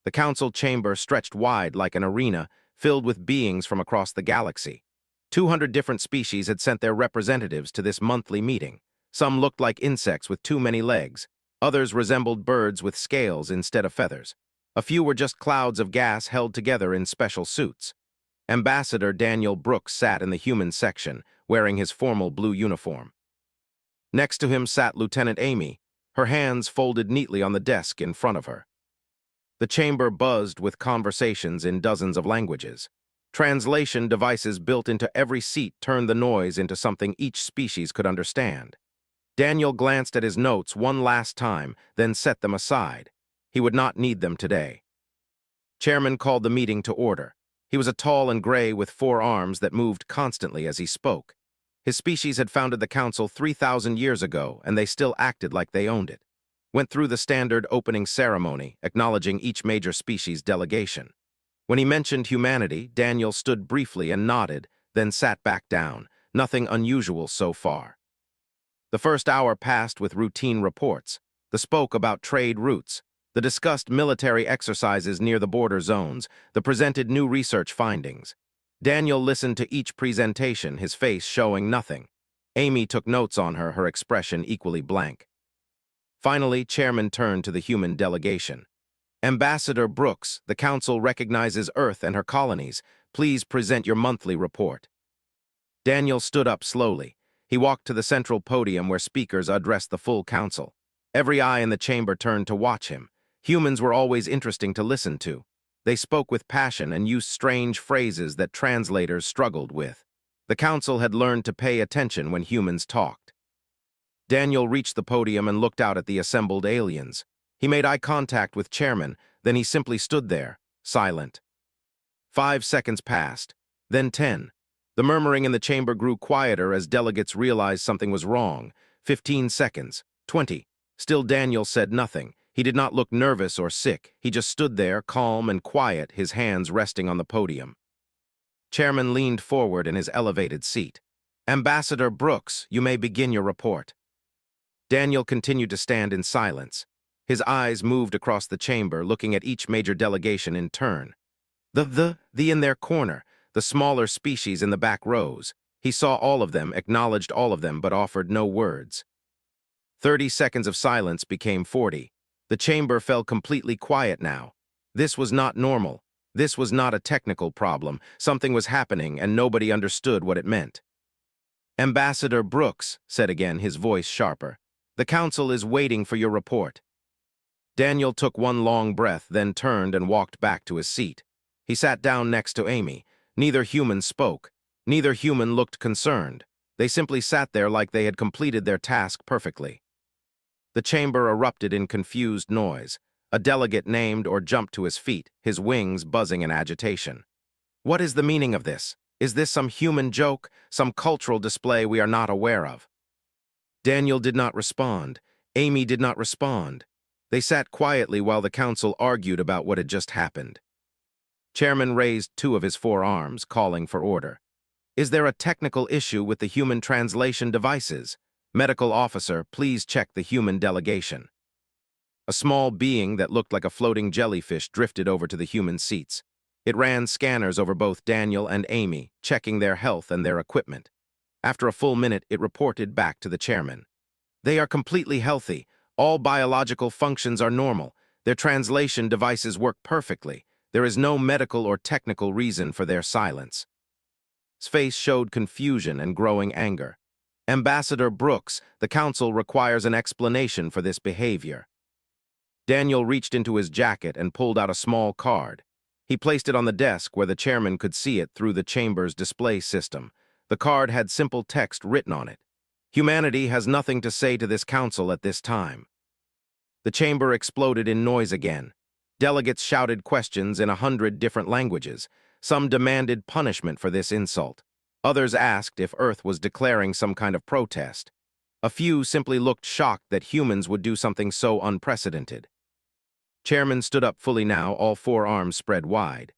The council chamber stretched wide like an arena, filled with beings from across the galaxy. 200 different species had sent their representatives to this monthly meeting. Some looked like insects with too many legs. Others resembled birds with scales instead of feathers. A few were just clouds of gas held together in special suits. Ambassador Daniel Brooks sat in the human section, wearing his formal blue uniform. Next to him sat Lieutenant Amy, her hands folded neatly on the desk in front of her. The chamber buzzed with conversations in dozens of languages. Translation devices built into every seat turned the noise into something each species could understand. Daniel glanced at his notes one last time, then set them aside. He would not need them today. Chairman called the meeting to order. He was a tall and gray with 4 arms that moved constantly as he spoke. His species had founded the council 3,000 years ago, and they still acted like they owned it. Went through the standard opening ceremony, acknowledging each major species delegation. When he mentioned humanity, Daniel stood briefly and nodded, then sat back down. Nothing unusual so far. The first hour passed with routine reports. The spoke about trade routes. The discussed military exercises near the border zones. The presented new research findings. Daniel listened to each presentation, his face showing nothing. Amy took notes on her, her expression equally blank. Finally, Chairman turned to the human delegation. Ambassador Brooks, the Council recognizes Earth and her colonies. Please present your monthly report. Daniel stood up slowly. He walked to the central podium where speakers addressed the full Council. Every eye in the chamber turned to watch him. Humans were always interesting to listen to. They spoke with passion and used strange phrases that translators struggled with. The Council had learned to pay attention when humans talked. Daniel reached the podium and looked out at the assembled aliens. He made eye contact with Chairman, then he simply stood there, silent. 5 seconds passed, then 10. The murmuring in the chamber grew quieter as delegates realized something was wrong. 15 seconds, 20. Still Daniel said nothing. He did not look nervous or sick. He just stood there, calm and quiet, his hands resting on the podium. Chairman leaned forward in his elevated seat. Ambassador Brooks, you may begin your report. Daniel continued to stand in silence. His eyes moved across the chamber, looking at each major delegation in turn. The in their corner, the smaller species in the back rows. He saw all of them, acknowledged all of them, but offered no words. 30 seconds of silence became 40. The chamber fell completely quiet now. This was not normal. This was not a technical problem. Something was happening, and nobody understood what it meant. Ambassador Brooks said again, his voice sharper. The Council is waiting for your report. Daniel took one long breath, then turned and walked back to his seat. He sat down next to Amy. Neither human spoke. Neither human looked concerned. They simply sat there like they had completed their task perfectly. The chamber erupted in confused noise. A delegate named or jumped to his feet, his wings buzzing in agitation. What is the meaning of this? Is this some human joke, some cultural display we are not aware of? Daniel did not respond. Amy did not respond. They sat quietly while the Council argued about what had just happened. Chairman raised 2 of his 4 arms, calling for order. Is there a technical issue with the human translation devices? Medical officer, please check the human delegation. A small being that looked like a floating jellyfish drifted over to the human seats. It ran scanners over both Daniel and Amy, checking their health and their equipment. After a full minute, it reported back to the chairman. They are completely healthy. All biological functions are normal. Their translation devices work perfectly. There is no medical or technical reason for their silence. His face showed confusion and growing anger. Ambassador Brooks, the Council requires an explanation for this behavior. Daniel reached into his jacket and pulled out a small card. He placed it on the desk where the chairman could see it through the chamber's display system. The card had simple text written on it. Humanity has nothing to say to this council at this time. The chamber exploded in noise again. Delegates shouted questions in 100 different languages. Some demanded punishment for this insult. Others asked if Earth was declaring some kind of protest. A few simply looked shocked that humans would do something so unprecedented. Chairman stood up fully now, all 4 arms spread wide.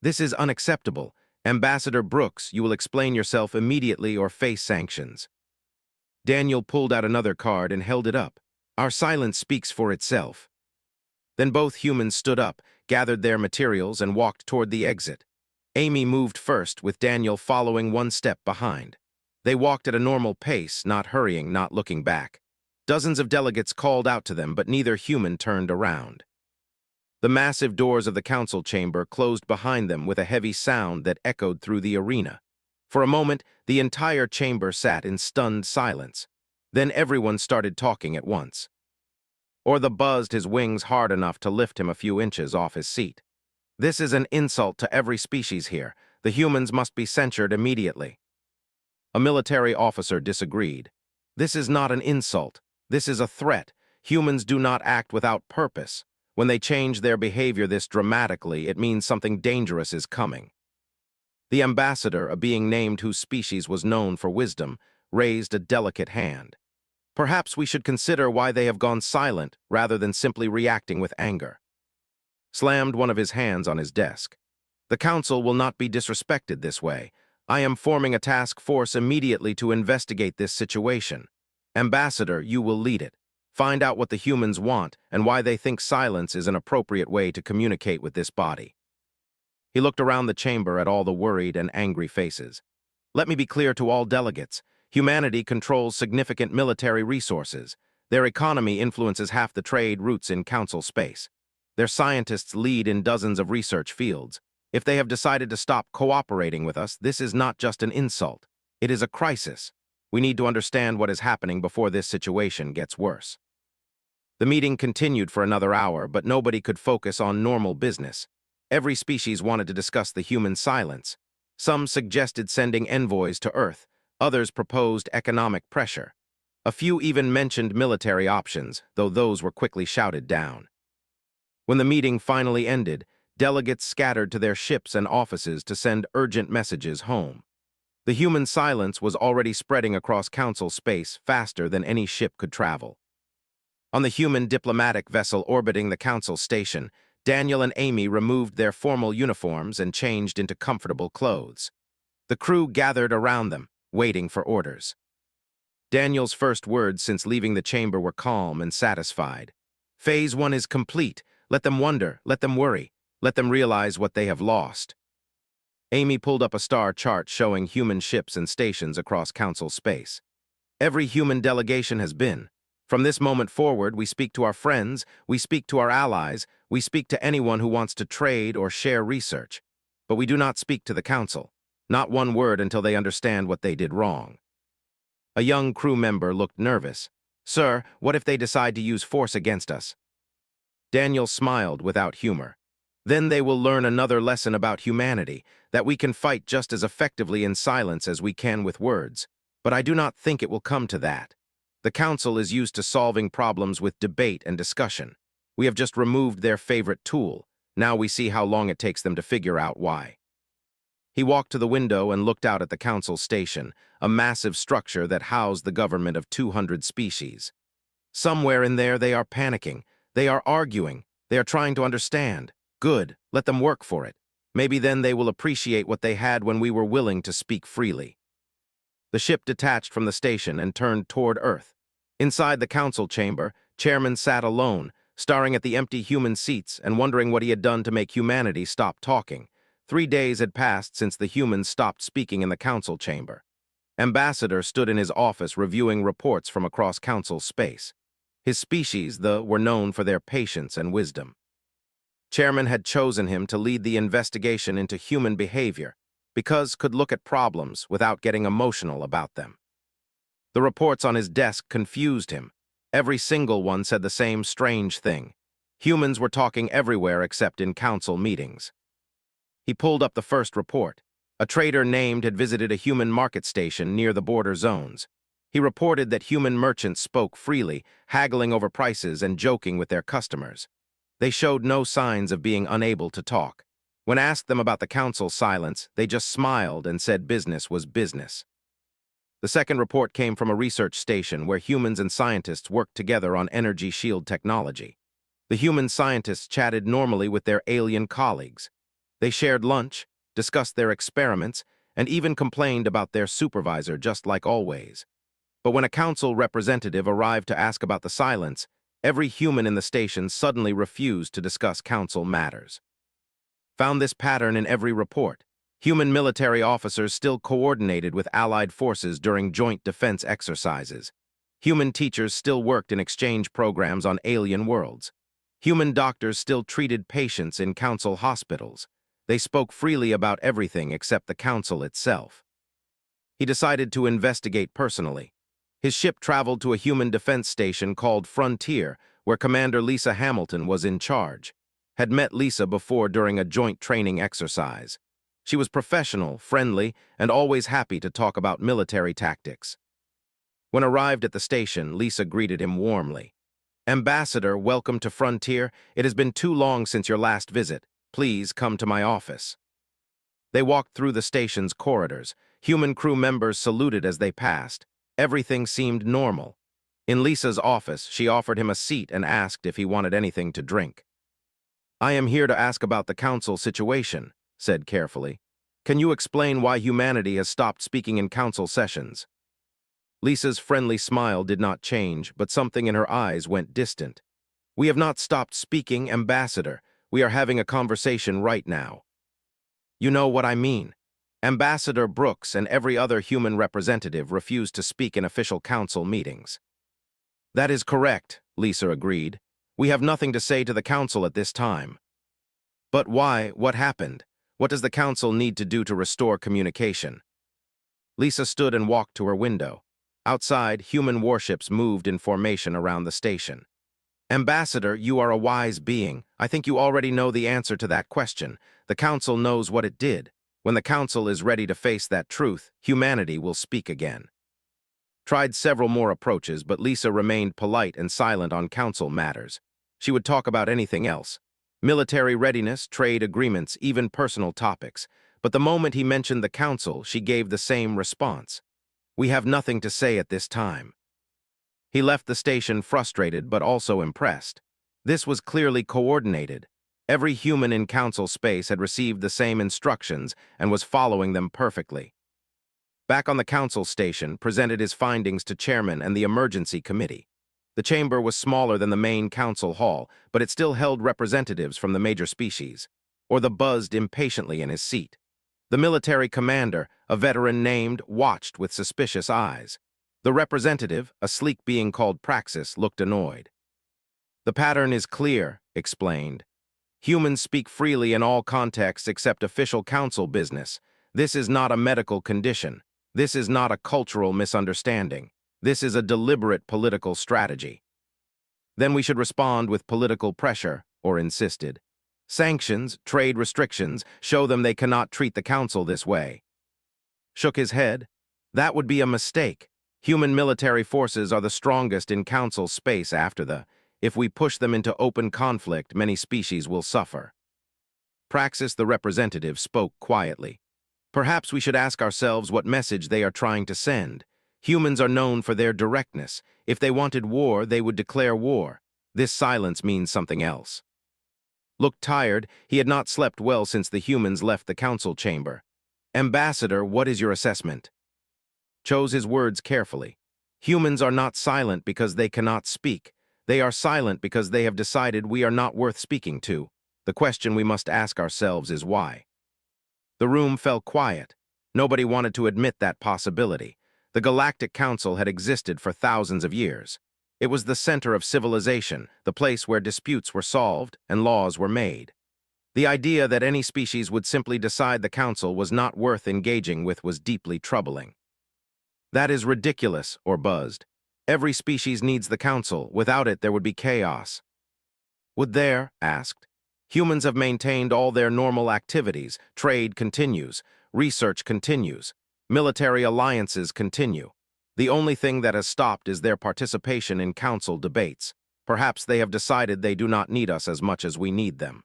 This is unacceptable. Ambassador Brooks, you will explain yourself immediately or face sanctions. Daniel pulled out another card and held it up. Our silence speaks for itself. Then both humans stood up, gathered their materials, and walked toward the exit. Amy moved first, with Daniel following one step behind. They walked at a normal pace, not hurrying, not looking back. Dozens of delegates called out to them, but neither human turned around. The massive doors of the council chamber closed behind them with a heavy sound that echoed through the arena. For a moment, the entire chamber sat in stunned silence. Then everyone started talking at once. Ortha buzzed his wings hard enough to lift him a few inches off his seat. This is an insult to every species here. The humans must be censured immediately. A military officer disagreed. This is not an insult. This is a threat. Humans do not act without purpose. When they change their behavior this dramatically, it means something dangerous is coming. The ambassador, a being named whose species was known for wisdom, raised a delicate hand. Perhaps we should consider why they have gone silent rather than simply reacting with anger. Slammed one of his hands on his desk. The council will not be disrespected this way. I am forming a task force immediately to investigate this situation. Ambassador, you will lead it. Find out what the humans want and why they think silence is an appropriate way to communicate with this body. He looked around the chamber at all the worried and angry faces. Let me be clear to all delegates. Humanity controls significant military resources. Their economy influences half the trade routes in council space. Their scientists lead in dozens of research fields. If they have decided to stop cooperating with us, this is not just an insult. It is a crisis. We need to understand what is happening before this situation gets worse. The meeting continued for another hour, but nobody could focus on normal business. Every species wanted to discuss the human silence. Some suggested sending envoys to Earth. Others proposed economic pressure. A few even mentioned military options, though those were quickly shouted down. When the meeting finally ended, delegates scattered to their ships and offices to send urgent messages home. The human silence was already spreading across council space faster than any ship could travel. On the human diplomatic vessel orbiting the council station, Daniel and Amy removed their formal uniforms and changed into comfortable clothes. The crew gathered around them, waiting for orders. Daniel's first words since leaving the chamber were calm and satisfied. Phase 1 is complete. Let them wonder, let them worry, let them realize what they have lost. Amy pulled up a star chart showing human ships and stations across council space. Every human delegation has been. From this moment forward, we speak to our friends, we speak to our allies, we speak to anyone who wants to trade or share research. But we do not speak to the council. Not one word until they understand what they did wrong. A young crew member looked nervous. Sir, what if they decide to use force against us? Daniel smiled without humor. Then they will learn another lesson about humanity, that we can fight just as effectively in silence as we can with words. But I do not think it will come to that. The council is used to solving problems with debate and discussion. We have just removed their favorite tool. Now we see how long it takes them to figure out why. He walked to the window and looked out at the council station, a massive structure that housed the government of 200 species. Somewhere in there they are panicking. They are arguing. They are trying to understand. Good, let them work for it. Maybe then they will appreciate what they had when we were willing to speak freely. The ship detached from the station and turned toward Earth. Inside the council chamber, Chairman sat alone, staring at the empty human seats and wondering what he had done to make humanity stop talking. 3 days had passed since the humans stopped speaking in the council chamber. Ambassador stood in his office reviewing reports from across council space. His species, were known for their patience and wisdom. Chairman had chosen him to lead the investigation into human behavior, because could look at problems without getting emotional about them. The reports on his desk confused him. Every single one said the same strange thing. Humans were talking everywhere except in council meetings. He pulled up the first report. A trader named had visited a human market station near the border zones. He reported that human merchants spoke freely, haggling over prices and joking with their customers. They showed no signs of being unable to talk. When asked them about the council's silence, they just smiled and said business was business. The second report came from a research station where humans and scientists worked together on energy shield technology. The human scientists chatted normally with their alien colleagues. They shared lunch, discussed their experiments, and even complained about their supervisor just like always. But when a council representative arrived to ask about the silence, Every human in the station suddenly refused to discuss council matters. Found this pattern in every report. Human military officers still coordinated with Allied forces during joint defense exercises. Human teachers still worked in exchange programs on alien worlds. Human doctors still treated patients in council hospitals. They spoke freely about everything except the council itself. He decided to investigate personally. His ship traveled to a human defense station called Frontier, where Commander Lisa Hamilton was in charge. Had met Lisa before during a joint training exercise. She was professional, friendly, and always happy to talk about military tactics. When arrived at the station, Lisa greeted him warmly. "Ambassador, welcome to Frontier. It has been too long since your last visit. Please come to my office." They walked through the station's corridors. Human crew members saluted as they passed. Everything seemed normal. In Lisa's office, she offered him a seat and asked if he wanted anything to drink. "I am here to ask about the council situation," said carefully. "Can you explain why humanity has stopped speaking in council sessions?" Lisa's friendly smile did not change, but something in her eyes went distant. "We have not stopped speaking, Ambassador. We are having a conversation right now." "You know what I mean." Ambassador Brooks and every other human representative refused to speak in official council meetings. "That is correct," Lisa agreed. "We have nothing to say to the council at this time." "But why? What happened? What does the council need to do to restore communication?" Lisa stood and walked to her window. Outside, human warships moved in formation around the station. "Ambassador, you are a wise being. I think you already know the answer to that question. The council knows what it did. When the council is ready to face that truth, humanity will speak again." Tried several more approaches, but Lisa remained polite and silent on council matters. She would talk about anything else. Military readiness, trade agreements, even personal topics. But the moment he mentioned the council, she gave the same response. "We have nothing to say at this time." He left the station frustrated but also impressed. This was clearly coordinated. Every human in council space had received the same instructions and was following them perfectly. Back on the council station, presented his findings to chairman and the emergency committee. The chamber was smaller than the main council hall, but it still held representatives from the major species. Or buzzed impatiently in his seat. The military commander, a veteran named, watched with suspicious eyes. The representative, a sleek being called Praxis, looked annoyed. "The pattern is clear," explained. "Humans speak freely in all contexts except official council business. This is not a medical condition. This is not a cultural misunderstanding. This is a deliberate political strategy." "Then we should respond with political pressure," or insisted. "Sanctions, trade restrictions, show them they cannot treat the council this way." Shook his head. "That would be a mistake. Human military forces are the strongest in council space if we push them into open conflict, many species will suffer." Praxis, the representative, spoke quietly. "Perhaps we should ask ourselves what message they are trying to send. Humans are known for their directness. If they wanted war, they would declare war. This silence means something else." Looked tired. He had not slept well since the humans left the council chamber. "Ambassador, what is your assessment?" Chose his words carefully. "Humans are not silent because they cannot speak. They are silent because they have decided we are not worth speaking to. The question we must ask ourselves is why." The room fell quiet. Nobody wanted to admit that possibility. The Galactic Council had existed for thousands of years. It was the center of civilization, the place where disputes were solved and laws were made. The idea that any species would simply decide the council was not worth engaging with was deeply troubling. "That is ridiculous," or buzzed. "Every species needs the council. Without it, there would be chaos." "Would there?" asked. "Humans have maintained all their normal activities. Trade continues. Research continues. Military alliances continue. The only thing that has stopped is their participation in council debates. Perhaps they have decided they do not need us as much as we need them."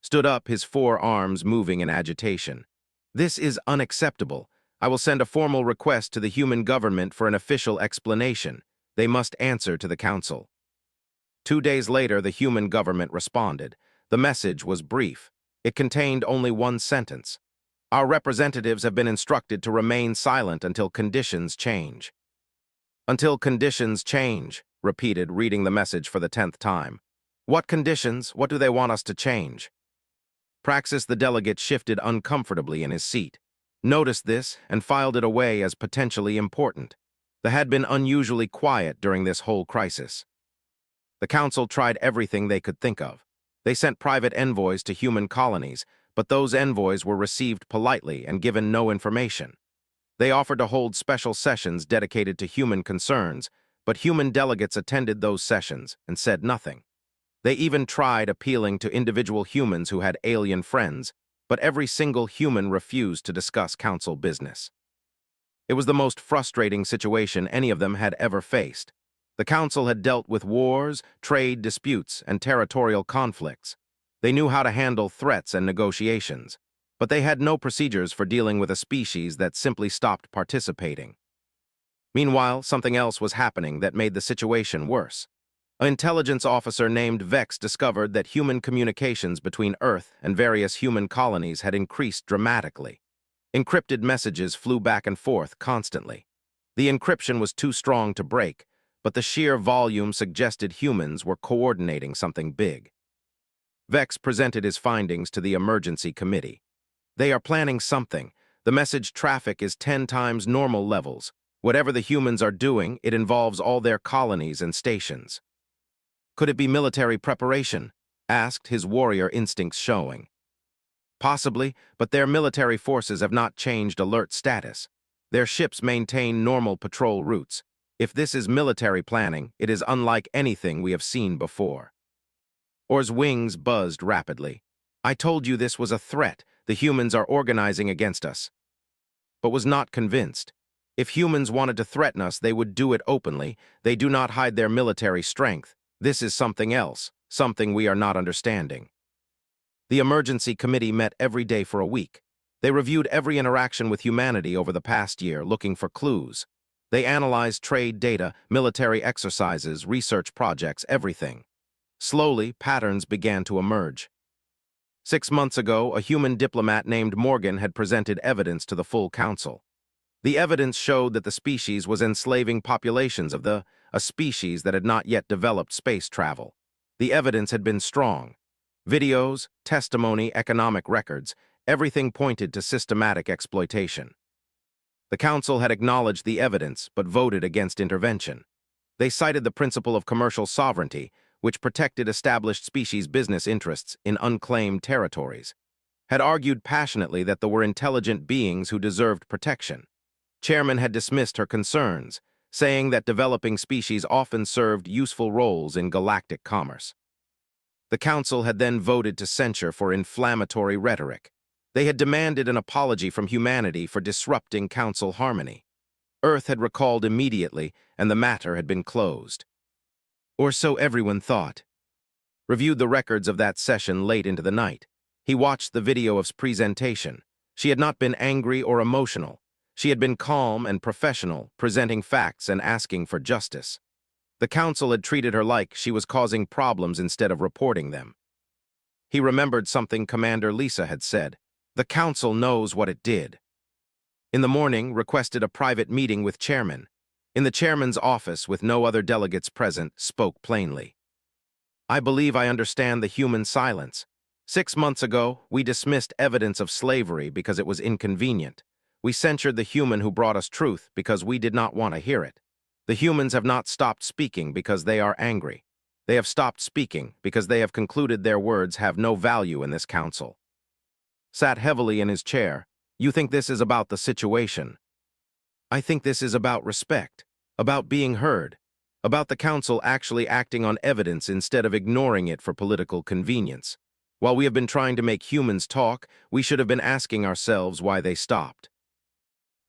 Stood up, his 4 arms moving in agitation. "This is unacceptable. I will send a formal request to the human government for an official explanation. They must answer to the council." 2 days later, the human government responded. The message was brief. It contained only one sentence. "Our representatives have been instructed to remain silent until conditions change." Until conditions change, repeated, reading the message for the 10th time. What conditions? What do they want us to change? Praxis the delegate shifted uncomfortably in his seat, noticed this, and filed it away as potentially important. They had been unusually quiet during this whole crisis. The council tried everything they could think of. They sent private envoys to human colonies, but those envoys were received politely and given no information. They offered to hold special sessions dedicated to human concerns, but human delegates attended those sessions and said nothing. They even tried appealing to individual humans who had alien friends, but every single human refused to discuss council business. It was the most frustrating situation any of them had ever faced. The council had dealt with wars, trade disputes, and territorial conflicts. They knew how to handle threats and negotiations, but they had no procedures for dealing with a species that simply stopped participating. Meanwhile, something else was happening that made the situation worse. An intelligence officer named Vex discovered that human communications between Earth and various human colonies had increased dramatically. Encrypted messages flew back and forth constantly. The encryption was too strong to break, but the sheer volume suggested humans were coordinating something big. Vex presented his findings to the emergency committee. They are planning something. The message traffic is 10 times normal levels. Whatever the humans are doing, it involves all their colonies and stations. Could it be military preparation? Asked, his warrior instincts showing. Possibly, but their military forces have not changed alert status. Their ships maintain normal patrol routes. If this is military planning, it is unlike anything we have seen before. Or's wings buzzed rapidly. I told you this was a threat. The humans are organizing against us. But was not convinced. If humans wanted to threaten us, they would do it openly. They do not hide their military strength. This is something else, something we are not understanding. The emergency committee met every day for a week. They reviewed every interaction with humanity over the past year, looking for clues. They analyzed trade data, military exercises, research projects, everything. Slowly, patterns began to emerge. 6 months ago, a human diplomat named Morgan had presented evidence to the full council. The evidence showed that the species was enslaving populations of a species that had not yet developed space travel. The evidence had been strong. Videos, testimony, economic records, everything pointed to systematic exploitation. The council had acknowledged the evidence but voted against intervention. They cited the principle of commercial sovereignty, which protected established species business interests in unclaimed territories, had argued passionately that there were intelligent beings who deserved protection. Chairman had dismissed her concerns, saying that developing species often served useful roles in galactic commerce. The council had then voted to censure for inflammatory rhetoric. They had demanded an apology from humanity for disrupting council harmony. Earth had recalled immediately, and the matter had been closed. Or so everyone thought. Reviewed the records of that session late into the night. He watched the video of presentation. She had not been angry or emotional. She had been calm and professional, presenting facts and asking for justice. The council had treated her like she was causing problems instead of reporting them. He remembered something Commander Lisa had said. The council knows what it did. In the morning, requested a private meeting with chairman. In the chairman's office, with no other delegates present, spoke plainly. I believe I understand the human silence. 6 months ago, we dismissed evidence of slavery because it was inconvenient. We censured the human who brought us truth because we did not want to hear it. The humans have not stopped speaking because they are angry. They have stopped speaking because they have concluded their words have no value in this council. Sat heavily in his chair. You think this is about the situation? I think this is about respect, about being heard, about the council actually acting on evidence instead of ignoring it for political convenience. While we have been trying to make humans talk, we should have been asking ourselves why they stopped.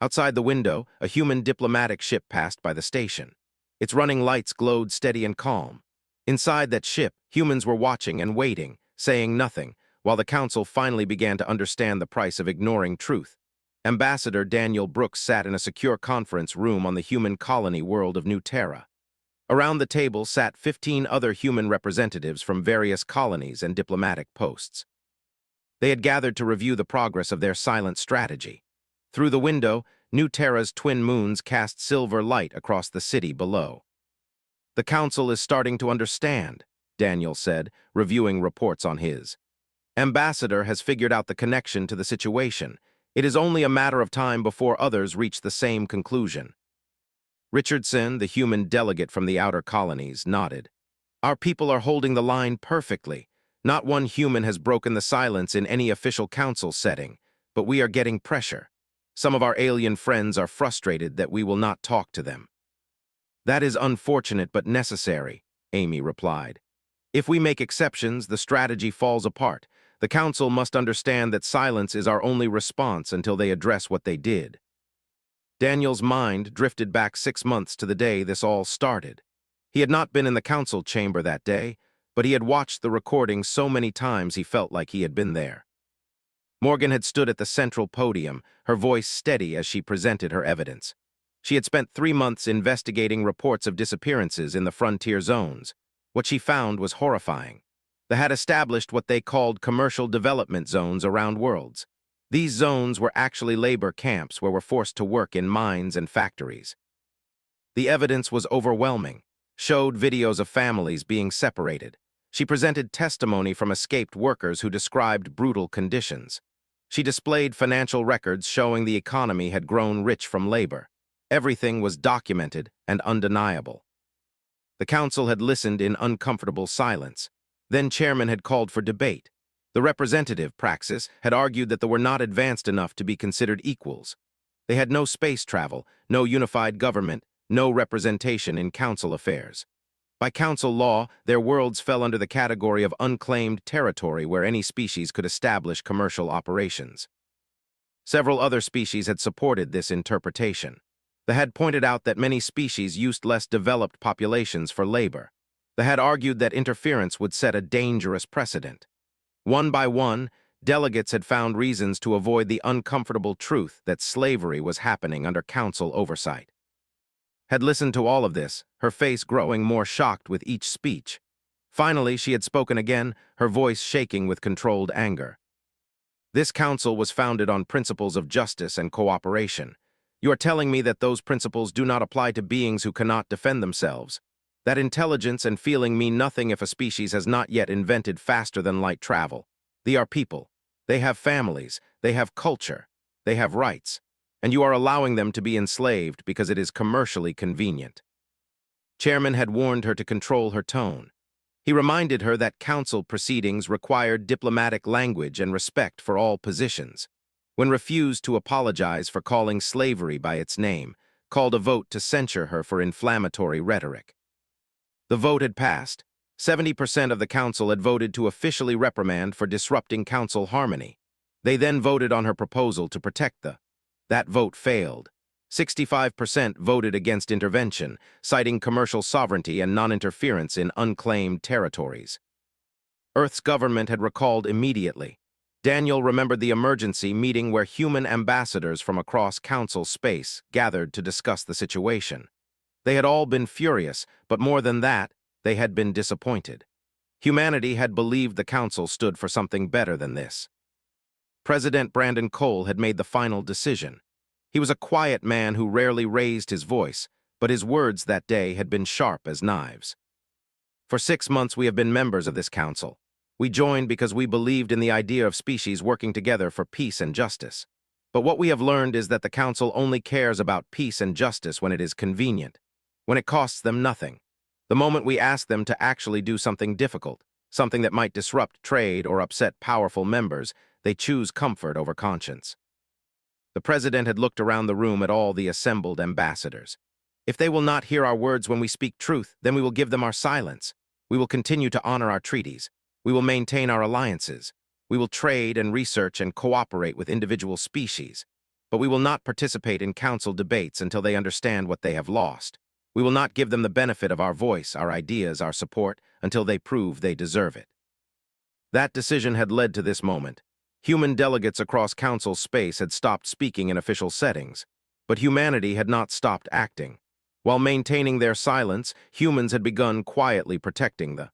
Outside the window, a human diplomatic ship passed by the station. Its running lights glowed steady and calm. Inside that ship, humans were watching and waiting, saying nothing, while the council finally began to understand the price of ignoring truth. Ambassador Daniel Brooks sat in a secure conference room on the human colony world of New Terra. Around the table sat 15 other human representatives from various colonies and diplomatic posts. They had gathered to review the progress of their silent strategy. Through the window, New Terra's twin moons cast silver light across the city below. "The Council is starting to understand," Daniel said, reviewing reports on his. "Ambassador has figured out the connection to the situation. It is only a matter of time before others reach the same conclusion." Richardson, the human delegate from the outer colonies, nodded. "Our people are holding the line perfectly. Not one human has broken the silence in any official council setting, but we are getting pressure. Some of our alien friends are frustrated that we will not talk to them." "That is unfortunate but necessary," Amy replied. "If we make exceptions, the strategy falls apart. The Council must understand that silence is our only response until they address what they did." Daniel's mind drifted back 6 months to the day this all started. He had not been in the council chamber that day, but he had watched the recording so many times he felt like he had been there. Morgan had stood at the central podium, her voice steady as she presented her evidence. She had spent 3 months investigating reports of disappearances in the frontier zones. What she found was horrifying. They had established what they called commercial development zones around worlds. These zones were actually labor camps where we're forced to work in mines and factories. The evidence was overwhelming, showed videos of families being separated. She presented testimony from escaped workers who described brutal conditions. She displayed financial records showing the economy had grown rich from labor. Everything was documented and undeniable. The council had listened in uncomfortable silence. Then chairman had called for debate. The representative, Praxis, had argued that they were not advanced enough to be considered equals. They had no space travel, no unified government, no representation in council affairs. By council law, their worlds fell under the category of unclaimed territory where any species could establish commercial operations. Several other species had supported this interpretation. They had pointed out that many species used less developed populations for labor. They had argued that interference would set a dangerous precedent. One by one, delegates had found reasons to avoid the uncomfortable truth that slavery was happening under council oversight. Had listened to all of this, her face growing more shocked with each speech. Finally, she had spoken again, her voice shaking with controlled anger. "This council was founded on principles of justice and cooperation. You are telling me that those principles do not apply to beings who cannot defend themselves. That intelligence and feeling mean nothing if a species has not yet invented faster-than-light travel. They are people. They have families. They have culture. They have rights. And you are allowing them to be enslaved because it is commercially convenient." Chairman had warned her to control her tone. He reminded her that council proceedings required diplomatic language and respect for all positions. When refused to apologize for calling slavery by its name, called a vote to censure her for inflammatory rhetoric. The vote had passed. 70% of the council had voted to officially reprimand for disrupting council harmony. They then voted on her proposal to protect the. That vote failed. 65% voted against intervention, citing commercial sovereignty and non-interference in unclaimed territories. Earth's government had recalled immediately. Daniel remembered the emergency meeting where human ambassadors from across council space gathered to discuss the situation. They had all been furious, but more than that, they had been disappointed. Humanity had believed the council stood for something better than this. President Brandon Cole had made the final decision. He was a quiet man who rarely raised his voice, but his words that day had been sharp as knives. "For 6 months we have been members of this council. We joined because we believed in the idea of species working together for peace and justice. But what we have learned is that the council only cares about peace and justice when it is convenient, when it costs them nothing. The moment we ask them to actually do something difficult, something that might disrupt trade or upset powerful members, they choose comfort over conscience." The president had looked around the room at all the assembled ambassadors. "If they will not hear our words when we speak truth, then we will give them our silence. We will continue to honor our treaties. We will maintain our alliances. We will trade and research and cooperate with individual species. But we will not participate in council debates until they understand what they have lost. We will not give them the benefit of our voice, our ideas, our support, until they prove they deserve it." That decision had led to this moment. Human delegates across council space had stopped speaking in official settings, but humanity had not stopped acting. While maintaining their silence, humans had begun quietly protecting the.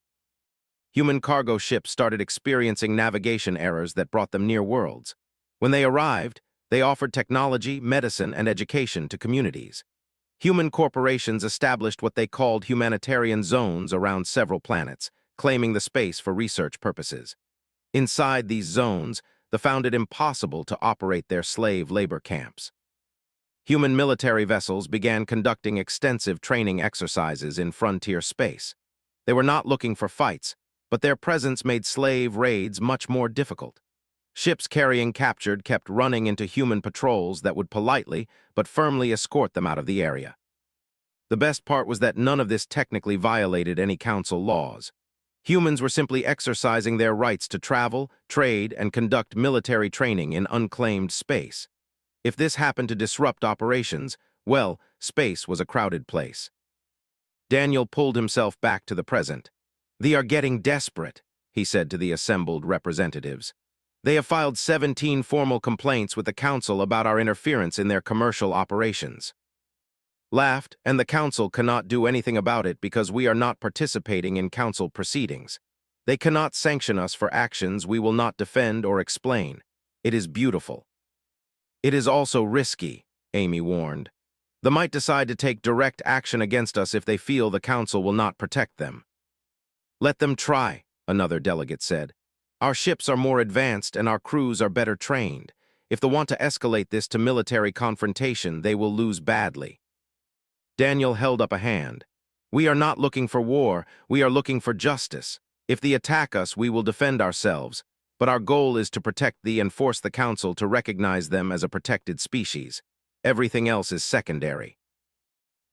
Human cargo ships started experiencing navigation errors that brought them near worlds. When they arrived, They offered technology, medicine, and education to communities. Human corporations established what they called humanitarian zones around several planets, claiming the space for research purposes. Inside these zones, they found it impossible to operate their slave labor camps. Human military vessels began conducting extensive training exercises in frontier space. They were not looking for fights, but their presence made slave raids much more difficult. Ships carrying captured kept running into human patrols that would politely but firmly escort them out of the area. The best part was that none of this technically violated any council laws. Humans were simply exercising their rights to travel, trade, and conduct military training in unclaimed space. If this happened to disrupt operations, well, space was a crowded place. Daniel pulled himself back to the present. "They are getting desperate," he said to the assembled representatives. "They have filed 17 formal complaints with the council about our interference in their commercial operations." Laughed, and the council cannot do anything about it because we are not participating in council proceedings. They cannot sanction us for actions we will not defend or explain. It is beautiful. It is also risky, Amy warned. They might decide to take direct action against us if they feel the council will not protect them. "Let them try," another delegate said. "Our ships are more advanced and our crews are better trained. If they want to escalate this to military confrontation, they will lose badly." Daniel held up a hand. "We are not looking for war, we are looking for justice. If they attack us, we will defend ourselves, but our goal is to protect thee and force the council to recognize them as a protected species. Everything else is secondary."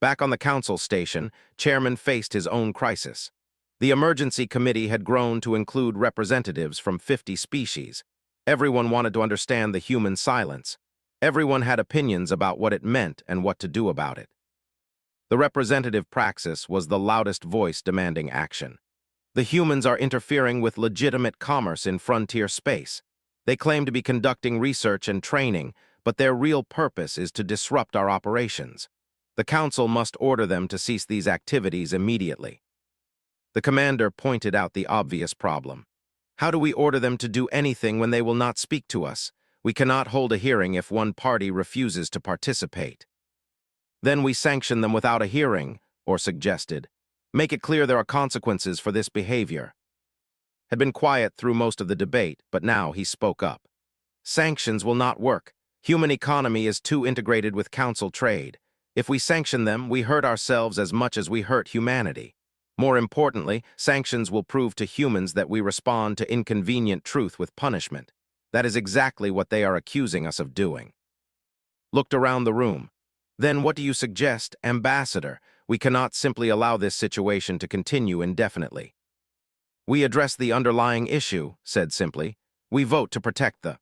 Back on the council station, Chairman faced his own crisis. The emergency committee had grown to include representatives from 50 species. Everyone wanted to understand the human silence. Everyone had opinions about what it meant and what to do about it. The representative praxis was the loudest voice demanding action. The humans are interfering with legitimate commerce in frontier space. They claim to be conducting research and training, but their real purpose is to disrupt our operations. The council must order them to cease these activities immediately. The commander pointed out the obvious problem. How do we order them to do anything when they will not speak to us? We cannot hold a hearing if one party refuses to participate. "Then we sanction them without a hearing," Orr suggested. "Make it clear there are consequences for this behavior." Had been quiet through most of the debate, but now he spoke up. "Sanctions will not work. Human economy is too integrated with council trade. If we sanction them, we hurt ourselves as much as we hurt humanity. More importantly, sanctions will prove to humans that we respond to inconvenient truth with punishment. That is exactly what they are accusing us of doing." Looked around the room. "Then what do you suggest, Ambassador? We cannot simply allow this situation to continue indefinitely." "We address the underlying issue," said simply. "We vote to protect the—"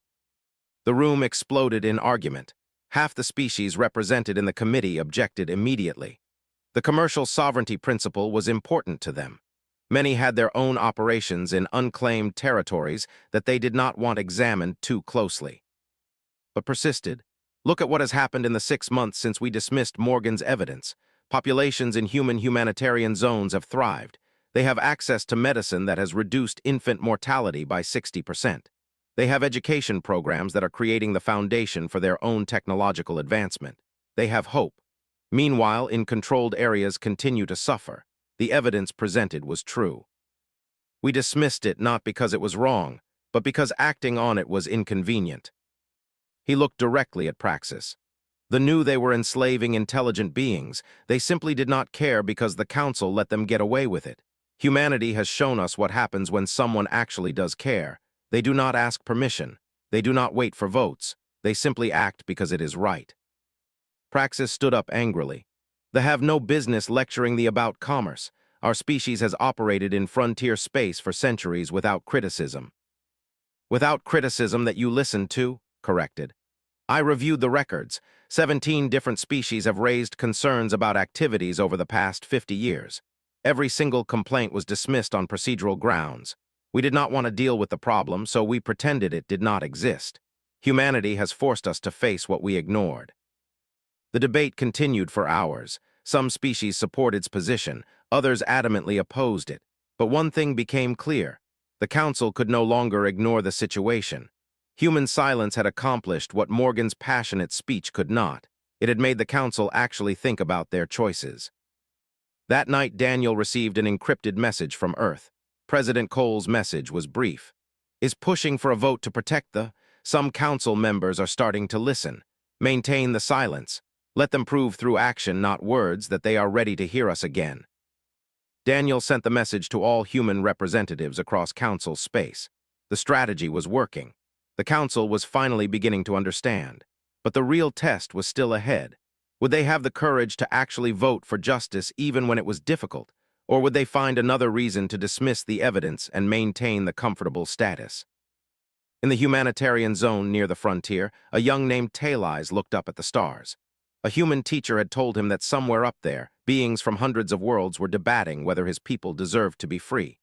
The room exploded in argument. Half the species represented in the committee objected immediately. The commercial sovereignty principle was important to them. Many had their own operations in unclaimed territories that they did not want examined too closely. But persisted. "Look at what has happened in the 6 months since we dismissed Morgan's evidence. Populations in humanitarian zones have thrived. They have access to medicine that has reduced infant mortality by 60%. They have education programs that are creating the foundation for their own technological advancement. They have hope. Meanwhile, in controlled areas continue to suffer. The evidence presented was true. We dismissed it not because it was wrong, but because acting on it was inconvenient." He looked directly at Praxis. They knew they were enslaving intelligent beings. They simply did not care because the council let them get away with it. Humanity has shown us what happens when someone actually does care. They do not ask permission. They do not wait for votes. They simply act because it is right. Praxis stood up angrily. "They have no business lecturing thee about commerce. Our species has operated in frontier space for centuries without criticism." "Without criticism that you listened to," corrected. "I reviewed the records. 17 different species have raised concerns about activities over the past 50 years. Every single complaint was dismissed on procedural grounds. We did not want to deal with the problem, so we pretended it did not exist. Humanity has forced us to face what we ignored." The debate continued for hours. Some species supported its position, others adamantly opposed it. But one thing became clear. The council could no longer ignore the situation. Human silence had accomplished what Morgan's passionate speech could not. It had made the council actually think about their choices. That night, Daniel received an encrypted message from Earth. President Cole's message was brief. Is pushing for a vote to protect the... Some council members are starting to listen. Maintain the silence. Let them prove through action, not words, that they are ready to hear us again. Daniel sent the message to all human representatives across council space. The strategy was working. The council was finally beginning to understand. But the real test was still ahead. Would they have the courage to actually vote for justice even when it was difficult? Or would they find another reason to dismiss the evidence and maintain the comfortable status? In the humanitarian zone near the frontier, a young named Talais looked up at the stars. A human teacher had told him that somewhere up there, beings from hundreds of worlds were debating whether his people deserved to be free.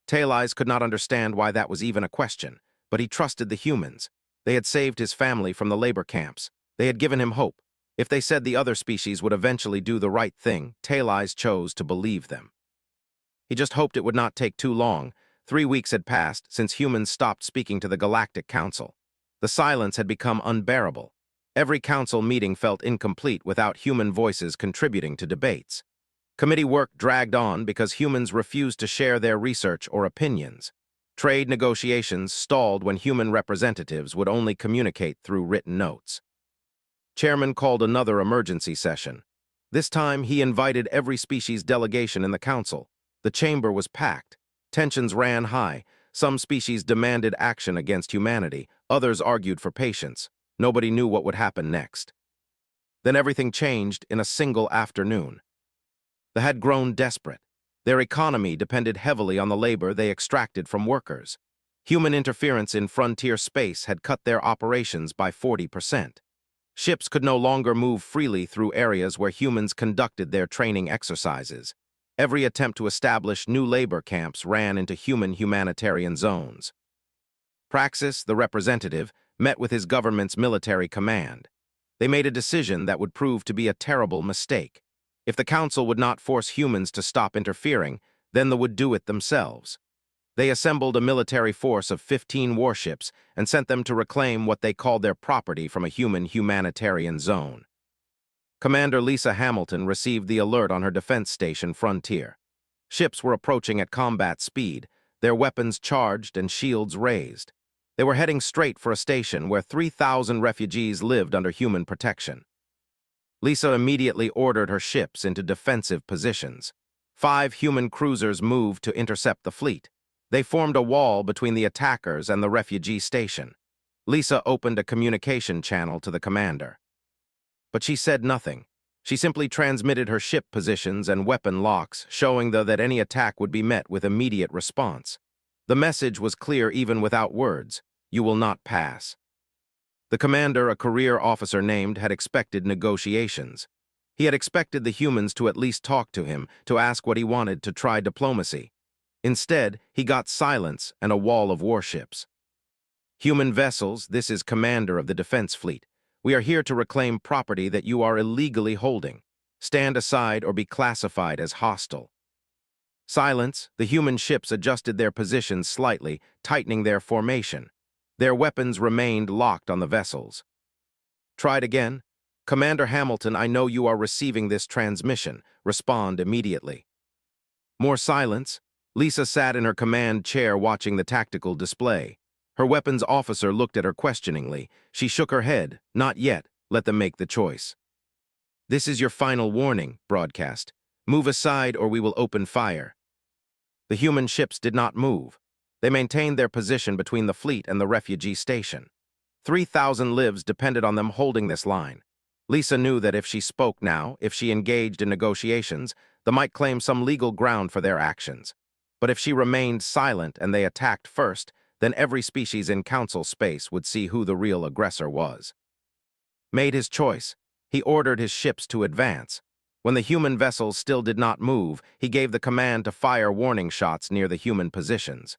Talais could not understand why that was even a question, but he trusted the humans. They had saved his family from the labor camps. They had given him hope. If they said the other species would eventually do the right thing, Talais chose to believe them. He just hoped it would not take too long. 3 weeks had passed since humans stopped speaking to the Galactic Council. The silence had become unbearable. Every council meeting felt incomplete without human voices contributing to debates. Committee work dragged on because humans refused to share their research or opinions. Trade negotiations stalled when human representatives would only communicate through written notes. Chairman called another emergency session. This time, he invited every species delegation in the council. The chamber was packed. Tensions ran high. Some species demanded action against humanity. Others argued for patience. Nobody knew what would happen next. Then everything changed in a single afternoon. They had grown desperate. Their economy depended heavily on the labor they extracted from workers. Human interference in frontier space had cut their operations by 40%. Ships could no longer move freely through areas where humans conducted their training exercises. Every attempt to establish new labor camps ran into humanitarian zones. Praxis, the representative, met with his government's military command. They made a decision that would prove to be a terrible mistake. If the council would not force humans to stop interfering, then they would do it themselves. They assembled a military force of 15 warships and sent them to reclaim what they called their property from a humanitarian zone. Commander Lisa Hamilton received the alert on her defense station Frontier. Ships were approaching at combat speed, their weapons charged and shields raised. They were heading straight for a station where 3,000 refugees lived under human protection. Lisa immediately ordered her ships into defensive positions. 5 human cruisers moved to intercept the fleet. They formed a wall between the attackers and the refugee station. Lisa opened a communication channel to the commander. But she said nothing. She simply transmitted her ship positions and weapon locks, showing that any attack would be met with immediate response. The message was clear even without words: you will not pass. The commander, a career officer named, had expected negotiations. He had expected the humans to at least talk to him, to ask what he wanted, to try diplomacy. Instead, he got silence and a wall of warships. Human vessels, this is commander of the defense fleet. We are here to reclaim property that you are illegally holding. Stand aside or be classified as hostile. Silence, the human ships adjusted their positions slightly, tightening their formation. Their weapons remained locked on the vessels. Tried again. Commander Hamilton, I know you are receiving this transmission. Respond immediately. More silence. Lisa sat in her command chair watching the tactical display. Her weapons officer looked at her questioningly. She shook her head. Not yet. Let them make the choice. This is your final warning, broadcast. Move aside or we will open fire. The human ships did not move. They maintained their position between the fleet and the refugee station. 3,000 lives depended on them holding this line. Lisa knew that if she spoke now, if she engaged in negotiations, they might claim some legal ground for their actions. But if she remained silent and they attacked first, then every species in council space would see who the real aggressor was. Made his choice. He ordered his ships to advance. When the human vessels still did not move, he gave the command to fire warning shots near the human positions.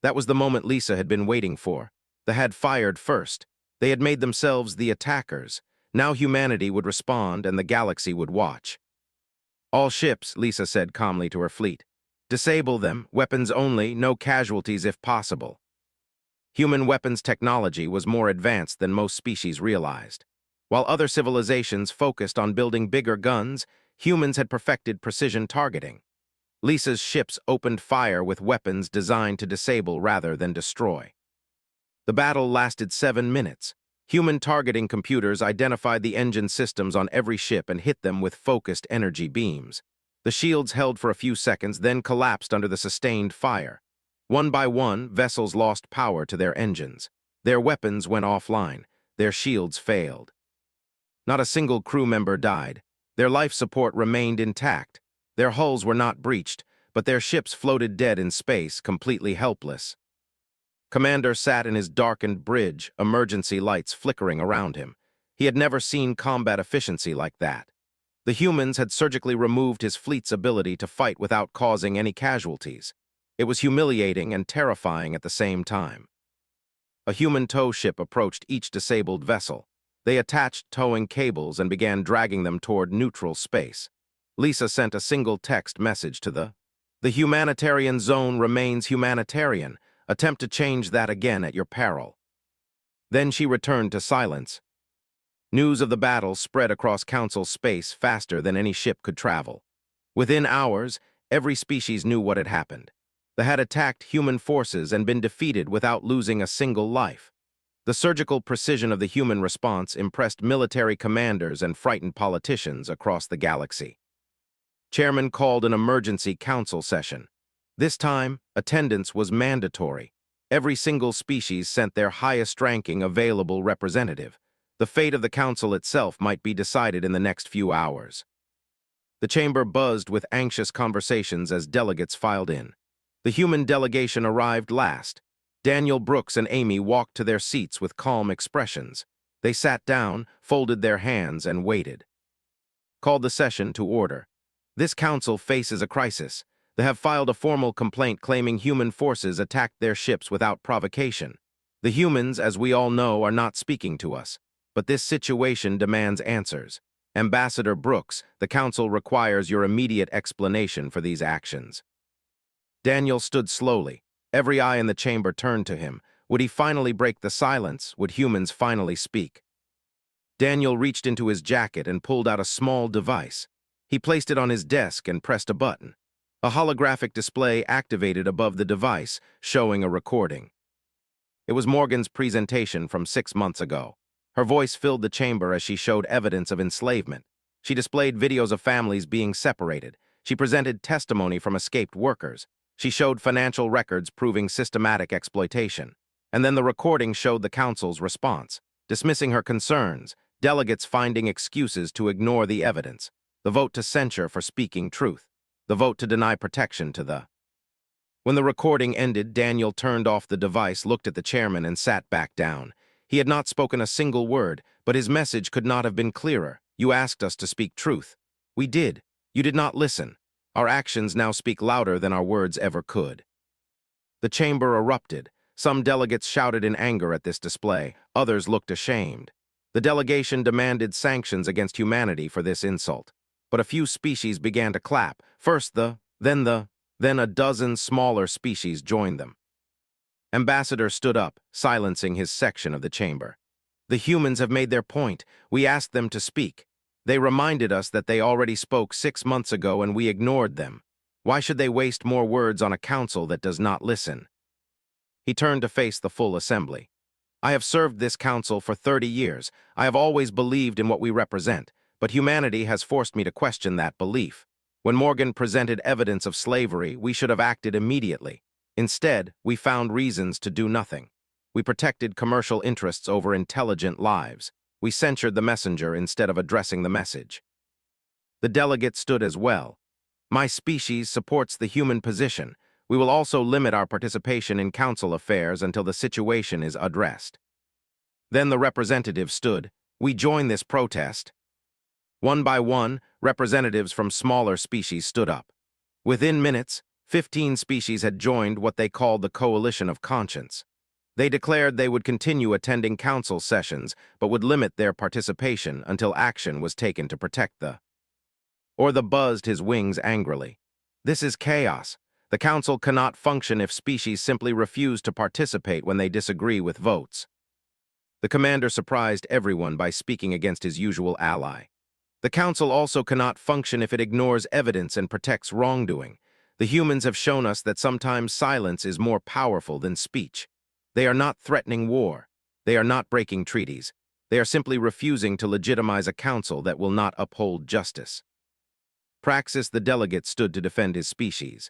That was the moment Lisa had been waiting for. They had fired first. They had made themselves the attackers. Now humanity would respond and the galaxy would watch. All ships, Lisa said calmly to her fleet. Disable them, weapons only, no casualties if possible. Human weapons technology was more advanced than most species realized. While other civilizations focused on building bigger guns, humans had perfected precision targeting. Lisa's ships opened fire with weapons designed to disable rather than destroy. The battle lasted 7 minutes. Human targeting computers identified the engine systems on every ship and hit them with focused energy beams. The shields held for a few seconds, then collapsed under the sustained fire. One by one, vessels lost power to their engines. Their weapons went offline. Their shields failed. Not a single crew member died. Their life support remained intact. Their hulls were not breached, but their ships floated dead in space, completely helpless. Commander sat in his darkened bridge, emergency lights flickering around him. He had never seen combat efficiency like that. The humans had surgically removed his fleet's ability to fight without causing any casualties. It was humiliating and terrifying at the same time. A human tow ship approached each disabled vessel. They attached towing cables and began dragging them toward neutral space. Lisa sent a single text message to the humanitarian zone remains humanitarian. Attempt to change that again at your peril. Then she returned to silence. News of the battle spread across Council space faster than any ship could travel. Within hours, every species knew what had happened. They had attacked human forces and been defeated without losing a single life. The surgical precision of the human response impressed military commanders and frightened politicians across the galaxy. Chairman called an emergency council session. This time, attendance was mandatory. Every single species sent their highest-ranking available representative. The fate of the council itself might be decided in the next few hours. The chamber buzzed with anxious conversations as delegates filed in. The human delegation arrived last. Daniel, Brooks, and Amy walked to their seats with calm expressions. They sat down, folded their hands, and waited. Called the session to order. This council faces a crisis. They have filed a formal complaint claiming human forces attacked their ships without provocation. The humans, as we all know, are not speaking to us. But this situation demands answers. Ambassador Brooks, the council requires your immediate explanation for these actions. Daniel stood slowly. Every eye in the chamber turned to him. Would he finally break the silence? Would humans finally speak? Daniel reached into his jacket and pulled out a small device. He placed it on his desk and pressed a button. A holographic display activated above the device, showing a recording. It was Morgan's presentation from 6 months ago. Her voice filled the chamber as she showed evidence of enslavement. She displayed videos of families being separated. She presented testimony from escaped workers. She showed financial records proving systematic exploitation. And then the recording showed the council's response, dismissing her concerns, delegates finding excuses to ignore the evidence, the vote to censure for speaking truth, the vote to deny protection to the... When the recording ended, Daniel turned off the device, looked at the chairman, and sat back down. He had not spoken a single word, but his message could not have been clearer. You asked us to speak truth. We did. You did not listen. Our actions now speak louder than our words ever could. The chamber erupted. Some delegates shouted in anger at this display. Others looked ashamed. The delegation demanded sanctions against humanity for this insult. But a few species began to clap. First then a dozen smaller species joined them. Ambassador stood up, silencing his section of the chamber. The humans have made their point. We asked them to speak. They reminded us that they already spoke 6 months ago and we ignored them. Why should they waste more words on a council that does not listen? He turned to face the full assembly. I have served this council for 30 years. I have always believed in what we represent, but humanity has forced me to question that belief. When Morgan presented evidence of slavery, we should have acted immediately. Instead, we found reasons to do nothing. We protected commercial interests over intelligent lives. We censured the messenger instead of addressing the message. The delegate stood as well. My species supports the human position. We will also limit our participation in council affairs until the situation is addressed. Then the representative stood. We join this protest. One by one, representatives from smaller species stood up. Within minutes, 15 species had joined what they called the Coalition of Conscience. They declared they would continue attending council sessions, but would limit their participation until action was taken to protect the... Or the buzzed his wings angrily. This is chaos. The council cannot function if species simply refuse to participate when they disagree with votes. The commander surprised everyone by speaking against his usual ally. The council also cannot function if it ignores evidence and protects wrongdoing. The humans have shown us that sometimes silence is more powerful than speech. They are not threatening war. They are not breaking treaties. They are simply refusing to legitimize a council that will not uphold justice. Praxis, the delegate, stood to defend his species.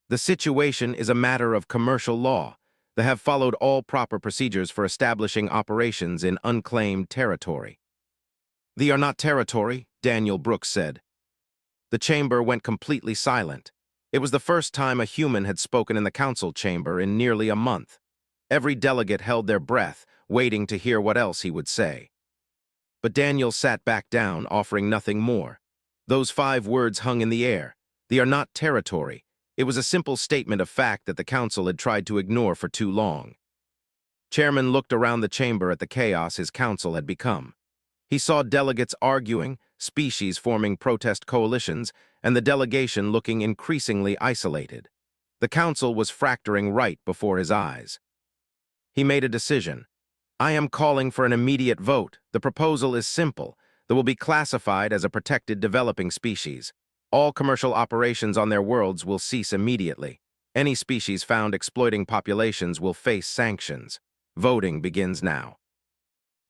The situation is a matter of commercial law. They have followed all proper procedures for establishing operations in unclaimed territory. "They are not territory," Daniel Brooks said. The chamber went completely silent. It was the first time a human had spoken in the council chamber in nearly a month. Every delegate held their breath, waiting to hear what else he would say. But Daniel sat back down, offering nothing more. Those 5 words hung in the air. "They are not territory." It was a simple statement of fact that the council had tried to ignore for too long. Chairman looked around the chamber at the chaos his council had become. He saw delegates arguing, species forming protest coalitions, and the delegation looking increasingly isolated. The council was fracturing right before his eyes. He made a decision. "I am calling for an immediate vote. The proposal is simple. They will be classified as a protected developing species. All commercial operations on their worlds will cease immediately. Any species found exploiting populations will face sanctions. Voting begins now."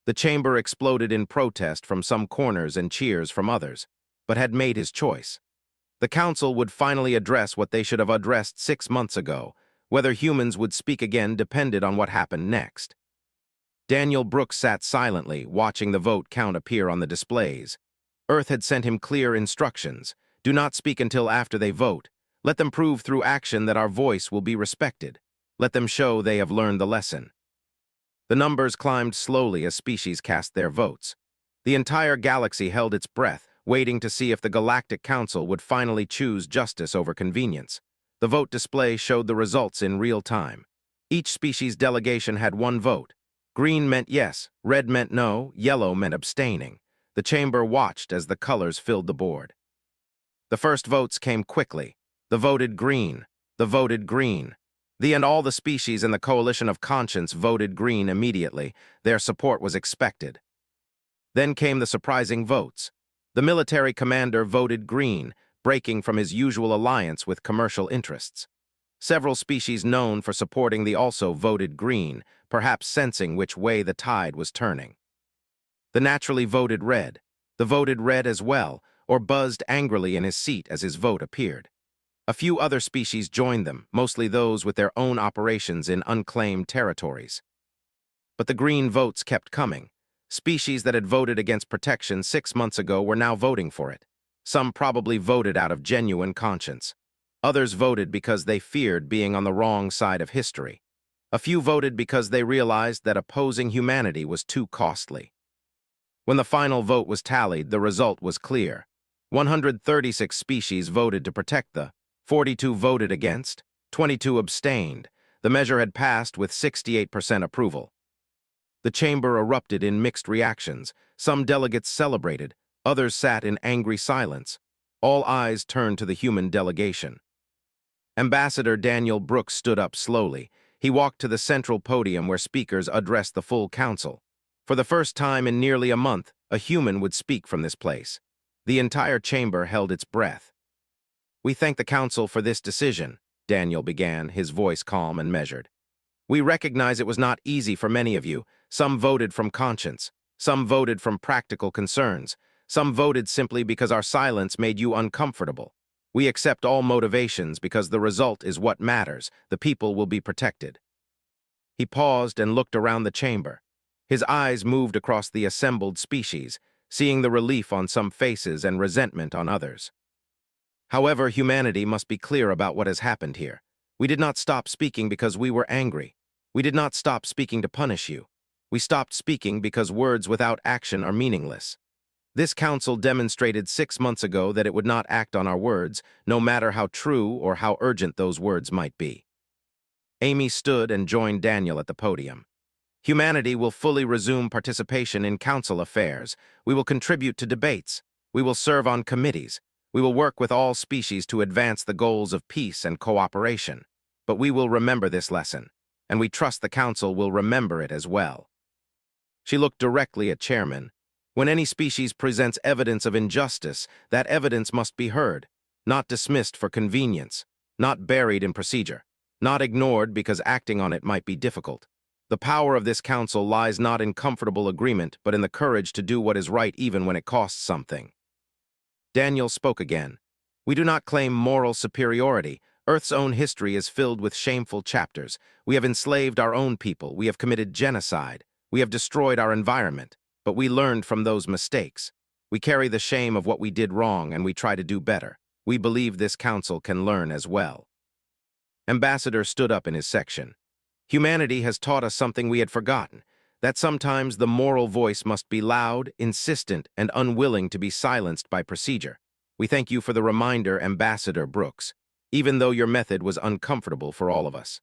The chamber exploded in protest from some corners and cheers from others, but had made his choice. The council would finally address what they should have addressed 6 months ago. Whether humans would speak again depended on what happened next. Daniel Brooks sat silently, watching the vote count appear on the displays. Earth had sent him clear instructions. "Do not speak until after they vote. Let them prove through action that our voice will be respected. Let them show they have learned the lesson." The numbers climbed slowly as species cast their votes. The entire galaxy held its breath, waiting to see if the Galactic Council would finally choose justice over convenience. The vote display showed the results in real time. Each species delegation had 1 vote. Green meant yes, red meant no, yellow meant abstaining. The chamber watched as the colors filled the board. The first votes came quickly. The voted green. The voted green. The and all the species in the Coalition of Conscience voted green immediately. Their support was expected. Then came the surprising votes. The military commander voted green, breaking from his usual alliance with commercial interests. Several species known for supporting the also voted green, perhaps sensing which way the tide was turning. The naturally voted red. The voted red as well, or buzzed angrily in his seat as his vote appeared. A few other species joined them, mostly those with their own operations in unclaimed territories. But the green votes kept coming. Species that had voted against protection 6 months ago were now voting for it. Some probably voted out of genuine conscience. Others voted because they feared being on the wrong side of history. A few voted because they realized that opposing humanity was too costly. When the final vote was tallied, the result was clear. 136 species voted to protect the 42 voted against, 22 abstained. The measure had passed with 68% approval. The chamber erupted in mixed reactions. Some delegates celebrated, others sat in angry silence. All eyes turned to the human delegation. Ambassador Daniel Brooks stood up slowly. He walked to the central podium where speakers addressed the full council. For the first time in nearly a month, a human would speak from this place. The entire chamber held its breath. "We thank the council for this decision," Daniel began, his voice calm and measured. "We recognize it was not easy for many of you. Some voted from conscience. Some voted from practical concerns. Some voted simply because our silence made you uncomfortable. We accept all motivations because the result is what matters. The people will be protected." He paused and looked around the chamber. His eyes moved across the assembled species, seeing the relief on some faces and resentment on others. "However, humanity must be clear about what has happened here. We did not stop speaking because we were angry. We did not stop speaking to punish you. We stopped speaking because words without action are meaningless. This council demonstrated 6 months ago that it would not act on our words, no matter how true or how urgent those words might be." Amy stood and joined Daniel at the podium. "Humanity will fully resume participation in council affairs. We will contribute to debates. We will serve on committees. We will work with all species to advance the goals of peace and cooperation. But we will remember this lesson, and we trust the Council will remember it as well. She looked directly at Chairman. When any species presents evidence of injustice, that evidence must be heard, not dismissed for convenience, not buried in procedure, not ignored because acting on it might be difficult. The power of this council lies not in comfortable agreement, but in the courage to do what is right even when it costs something. Daniel spoke again. We do not claim moral superiority. Earth's own history is filled with shameful chapters. We have enslaved our own people. We have committed genocide. We have destroyed our environment. But we learned from those mistakes. We carry the shame of what we did wrong, and we try to do better. We believe this council can learn as well. Ambassador stood up in his section. Humanity has taught us something we had forgotten, that sometimes the moral voice must be loud, insistent, and unwilling to be silenced by procedure. We thank you for the reminder, Ambassador Brooks, even though your method was uncomfortable for all of us.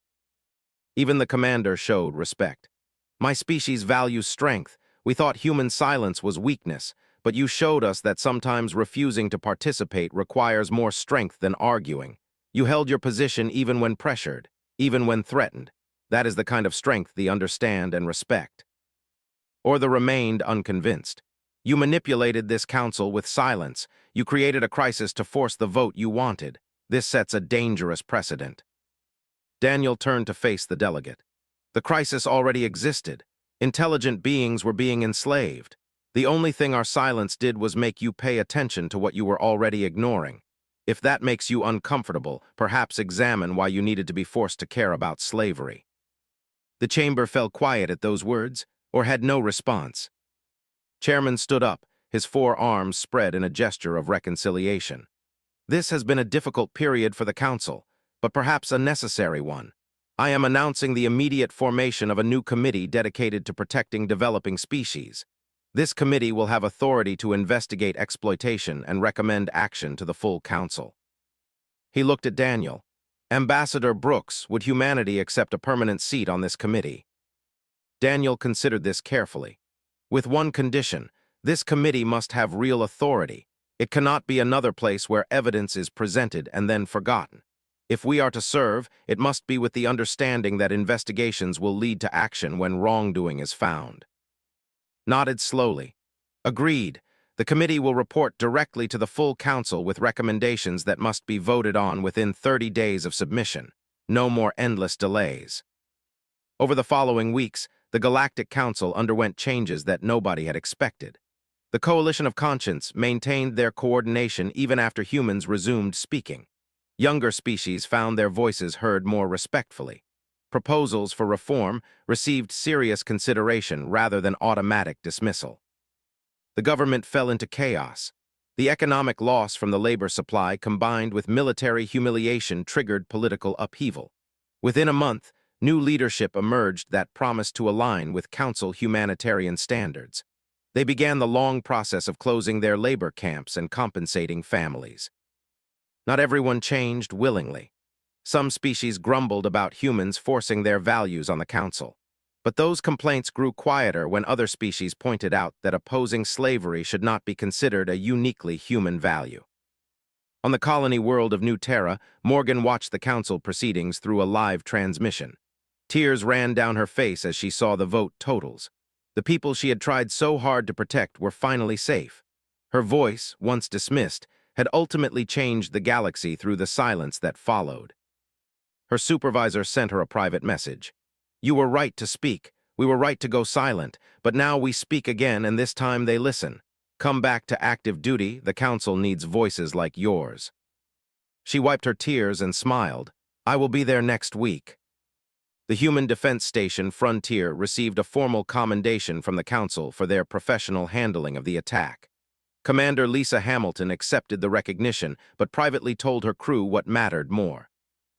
Even the commander showed respect. My species values strength. We thought human silence was weakness, but you showed us that sometimes refusing to participate requires more strength than arguing. You held your position even when pressured, even when threatened. That is the kind of strength they understand and respect. Or the remained unconvinced. You manipulated this council with silence. You created a crisis to force the vote you wanted. This sets a dangerous precedent. Daniel turned to face the delegate. The crisis already existed. Intelligent beings were being enslaved. The only thing our silence did was make you pay attention to what you were already ignoring. If that makes you uncomfortable, perhaps examine why you needed to be forced to care about slavery. The chamber fell quiet at those words, or had no response. Chairman stood up, his 4 arms spread in a gesture of reconciliation. This has been a difficult period for the Council, but perhaps a necessary one. I am announcing the immediate formation of a new committee dedicated to protecting developing species. This committee will have authority to investigate exploitation and recommend action to the full Council. He looked at Daniel. Ambassador Brooks, would humanity accept a permanent seat on this committee? Daniel considered this carefully. With one condition, this committee must have real authority. It cannot be another place where evidence is presented and then forgotten. If we are to serve, it must be with the understanding that investigations will lead to action when wrongdoing is found. Nodded slowly. Agreed. The committee will report directly to the full council with recommendations that must be voted on within 30 days of submission. No more endless delays. Over the following weeks, the Galactic Council underwent changes that nobody had expected. The Coalition of Conscience maintained their coordination even after humans resumed speaking. Younger species found their voices heard more respectfully. Proposals for reform received serious consideration rather than automatic dismissal. The government fell into chaos. The economic loss from the labor supply combined with military humiliation triggered political upheaval. Within a month, new leadership emerged that promised to align with Council humanitarian standards. They began the long process of closing their labor camps and compensating families. Not everyone changed willingly. Some species grumbled about humans forcing their values on the Council. But those complaints grew quieter when other species pointed out that opposing slavery should not be considered a uniquely human value. On the colony world of New Terra, Morgan watched the council proceedings through a live transmission. Tears ran down her face as she saw the vote totals. The people she had tried so hard to protect were finally safe. Her voice, once dismissed, had ultimately changed the galaxy through the silence that followed. Her supervisor sent her a private message. You were right to speak. We were right to go silent, but now we speak again and this time they listen. Come back to active duty, the council needs voices like yours. She wiped her tears and smiled. I will be there next week. The Human Defense Station Frontier received a formal commendation from the council for their professional handling of the attack. Commander Lisa Hamilton accepted the recognition, but privately told her crew what mattered more.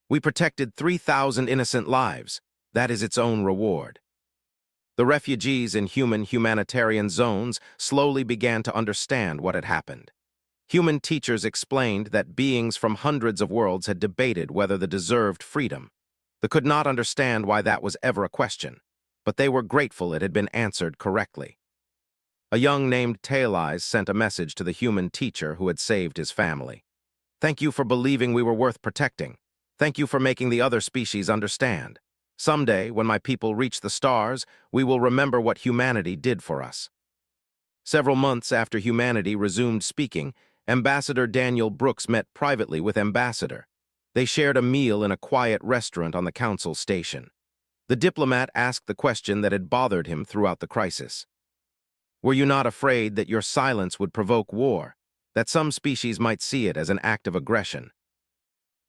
We protected 3,000 innocent lives. That is its own reward. The refugees in humanitarian zones slowly began to understand what had happened. Human teachers explained that beings from hundreds of worlds had debated whether they deserved freedom. They could not understand why that was ever a question, but they were grateful it had been answered correctly. A young named Taileyes sent a message to the human teacher who had saved his family. Thank you for believing we were worth protecting. Thank you for making the other species understand. Someday, when my people reach the stars, we will remember what humanity did for us. Several months after humanity resumed speaking, Ambassador Daniel Brooks met privately with Ambassador. They shared a meal in a quiet restaurant on the council station. The diplomat asked the question that had bothered him throughout the crisis. Were you not afraid that your silence would provoke war, that some species might see it as an act of aggression?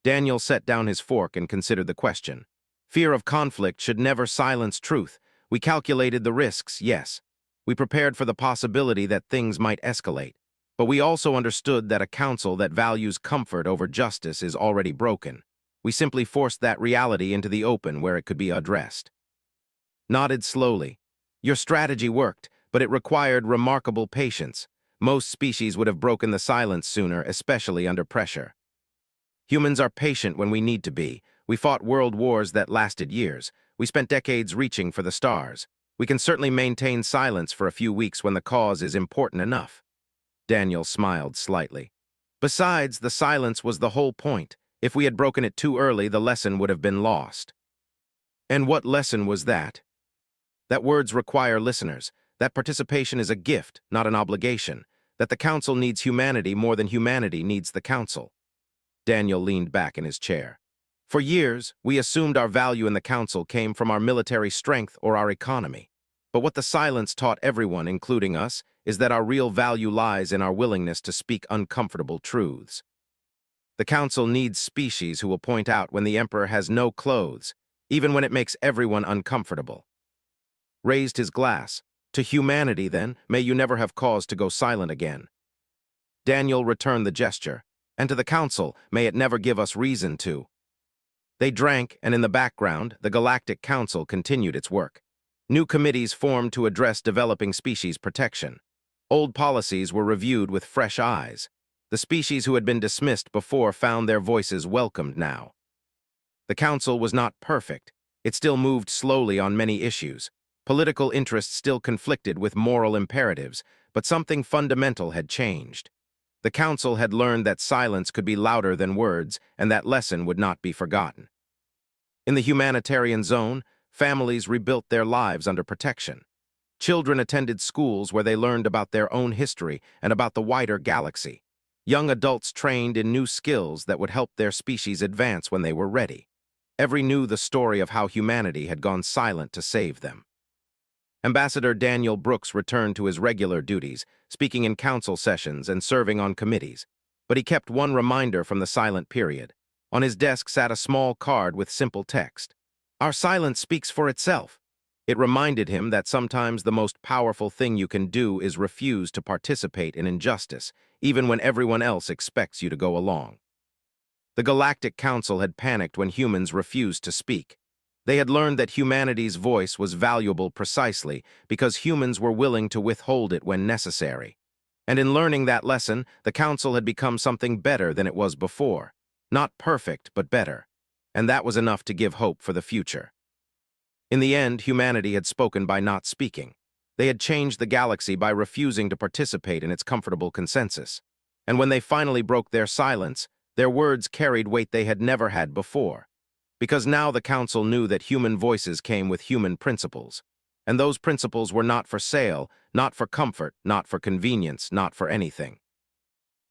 Daniel set down his fork and considered the question. Fear of conflict should never silence truth. We calculated the risks, yes. We prepared for the possibility that things might escalate. But we also understood that a council that values comfort over justice is already broken. We simply forced that reality into the open where it could be addressed. Nodded slowly. Your strategy worked, but it required remarkable patience. Most species would have broken the silence sooner, especially under pressure. Humans are patient when we need to be. We fought world wars that lasted years. We spent decades reaching for the stars. We can certainly maintain silence for a few weeks when the cause is important enough. Daniel smiled slightly. Besides, the silence was the whole point. If we had broken it too early, the lesson would have been lost. And what lesson was that? That words require listeners. That participation is a gift, not an obligation. That the council needs humanity more than humanity needs the council. Daniel leaned back in his chair. For years, we assumed our value in the council came from our military strength or our economy. But what the silence taught everyone, including us, is that our real value lies in our willingness to speak uncomfortable truths. The council needs species who will point out when the emperor has no clothes, even when it makes everyone uncomfortable. Raised his glass. To humanity, then, may you never have cause to go silent again. Daniel returned the gesture. And to the council, may it never give us reason to. They drank, and in the background, the Galactic Council continued its work. New committees formed to address developing species protection. Old policies were reviewed with fresh eyes. The species who had been dismissed before found their voices welcomed now. The council was not perfect. It still moved slowly on many issues. Political interests still conflicted with moral imperatives, but something fundamental had changed. The council had learned that silence could be louder than words, and that lesson would not be forgotten. In the humanitarian zone, families rebuilt their lives under protection. Children attended schools where they learned about their own history and about the wider galaxy. Young adults trained in new skills that would help their species advance when they were ready. Everyone knew the story of how humanity had gone silent to save them. Ambassador Daniel Brooks returned to his regular duties, speaking in council sessions and serving on committees. But he kept one reminder from the silent period. On his desk sat a small card with simple text. Our silence speaks for itself. It reminded him that sometimes the most powerful thing you can do is refuse to participate in injustice, even when everyone else expects you to go along. The Galactic Council had panicked when humans refused to speak. They had learned that humanity's voice was valuable precisely because humans were willing to withhold it when necessary. And in learning that lesson, the Council had become something better than it was before. Not perfect, but better. And that was enough to give hope for the future. In the end, humanity had spoken by not speaking. They had changed the galaxy by refusing to participate in its comfortable consensus. And when they finally broke their silence, their words carried weight they had never had before. Because now the council knew that human voices came with human principles. And those principles were not for sale, not for comfort, not for convenience, not for anything.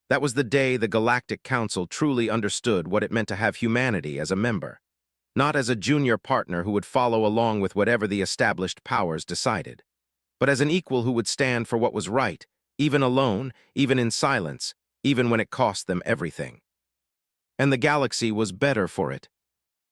That was the day the Galactic Council truly understood what it meant to have humanity as a member. Not as a junior partner who would follow along with whatever the established powers decided, but as an equal who would stand for what was right, even alone, even in silence, even when it cost them everything. And the galaxy was better for it.